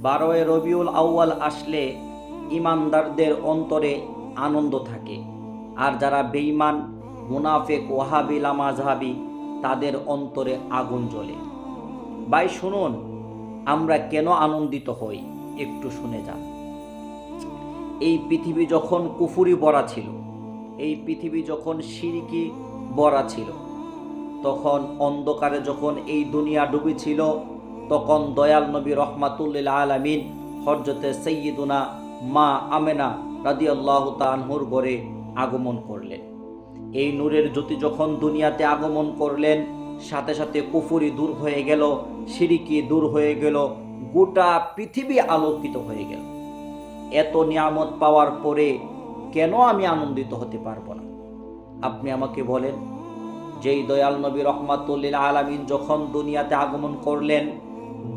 12 রবিউল আউয়াল আসলে ইমানদারদের অন্তরে আনন্দ থাকে, আর যারা বেঈমান, মুনাফিক, ওয়াহাবি, লামাযহাবি তাদের অন্তরে আগুন জ্বলে। ভাই শুনুন, আমরা কেন আনন্দিত হই একটু শুনে যান। এই পৃথিবী যখন কুফরি ভরা ছিল, এই পৃথিবী যখন শিরকি ভরা ছিল, তখন অন্ধকারে যখন এই দুনিয়া ডুবি ছিল, তখন দয়াল নবী রহমাতুল্লিল আলামিন হযরতে সাইয়্যিদুনা মা আমেনা রাদিয়াল্লাহু তাআলা আনহুর ঘরে আগমন করলেন। এই নূরের জ্যোতি যখন দুনিয়াতে আগমন করলেন, সাথে সাথে কুফরি দূর হয়ে গেল, শিরকি দূর হয়ে গেল, গোটা পৃথিবী আলোকিত হয়ে গেল। এত নিয়ামত পাওয়ার পরে কেন আমি আনন্দিত হতে পারবো না? আপনি আমাকে বলেন। যেই দয়াল নবী রহমাতুল্লিল আলামিন যখন দুনিয়াতে আগমন করলেন,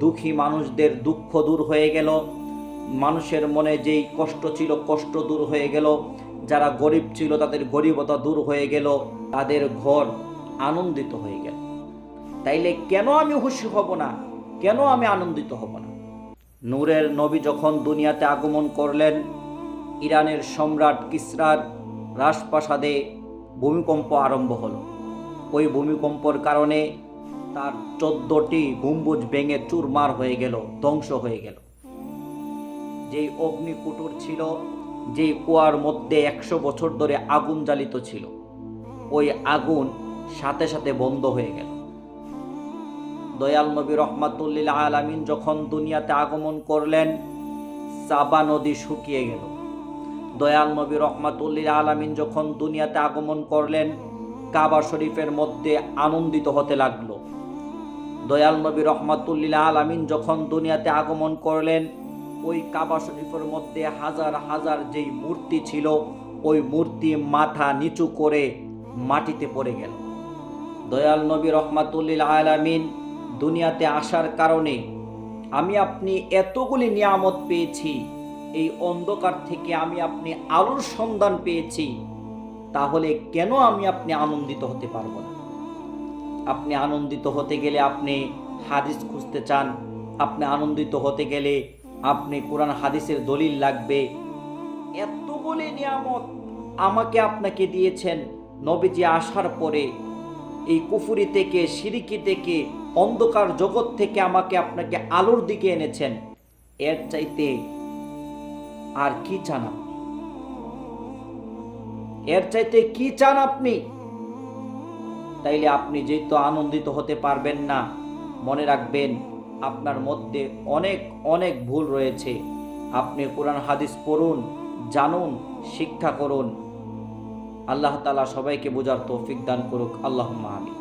দুঃখী মানুষদের দুঃখ দূর হয়ে গেল, মানুষের মনে যেই কষ্ট ছিল কষ্ট দূর হয়ে গেল, যারা গরিব ছিল তাদের গরিবতা দূর হয়ে গেল, তাদের ঘর আনন্দিত হয়ে গেল। তাইলে কেন আমি খুশি হব না? কেন আমি আনন্দিত হব না? নূরের নবী যখন দুনিয়াতে আগমন করলেন, ইরানের সম্রাট কিসরার রাজপ্রাসাদে ভূমিকম্প আরম্ভ হলো। ওই ভূমিকম্পর কারণে তার 14টি গম্বুজ ভেঙে চুরমার হয়ে গেল, ধ্বংস হয়ে গেল। যেই অগ্নিকুটুর ছিল, যেই কুয়ার মধ্যে 100 বছর ধরে আগুন জ্বালিত ছিল, ওই আগুন সাথে সাথে বন্ধ হয়ে গেল। দয়াল নবী রহমাতুল্লিল আলামিন যখন দুনিয়াতে আগমন করলেন, সাবা নদী শুকিয়ে গেল। দয়াল নবী রহমাতুল্লিল আলামিন যখন দুনিয়াতে আগমন করলেন, কাবা শরীফের মধ্যে আনন্দিত হতে লাগলো। দয়াল নবী রহমাতুল্লিল আলামিন যখন দুনিয়াতে আগমন করলেন, ওই কাবা শরীফের মধ্যে হাজার হাজার যেই মূর্তি ছিল, ওই মূর্তি মাথা নিচু করে মাটিতে পড়ে গেল। দয়াল নবী রহমাতুল্লিল আলামিন দুনিয়াতে আসার কারণে আমি আপনি এতগুলি নিয়ামত পেয়েছি। এই অন্ধকার থেকে আমি আপনি আলোর সন্ধান পেয়েছি। তাহলে কেন আমি আপনি আনন্দিত হতে পারবো না? আপনি আনন্দিত হতে গেলে আপনি হাদিস খুঁজতে চান, আপনি আনন্দিত হতে গেলে আপনি কোরআন হাদিসের দলিল লাগবে। এতগুলি নিয়ামত আমাকে আপনাকে দিয়েছেন নবীজি আসার পরে। এই কুফরি থেকে, শিরকি থেকে, অন্ধকার জগৎ থেকে আমাকে আপনাকে আলোর দিকে এনেছেন। এর চাইতে আর কি চান আপনি? এর চাইতে কি চান আপনি? তাইলে আপনি যেহেতু আনন্দিত হতে পারবেন না, মনে রাখবেন আপনার মধ্যে অনেক অনেক ভুল রয়েছে। আপনি কোরআন হাদিস পড়ুন, জানুন, শিক্ষা করুন। আল্লাহ তাআলা সবাইকে বোঝার তৌফিক দান করুক। আল্লাহুম্মা আমিন।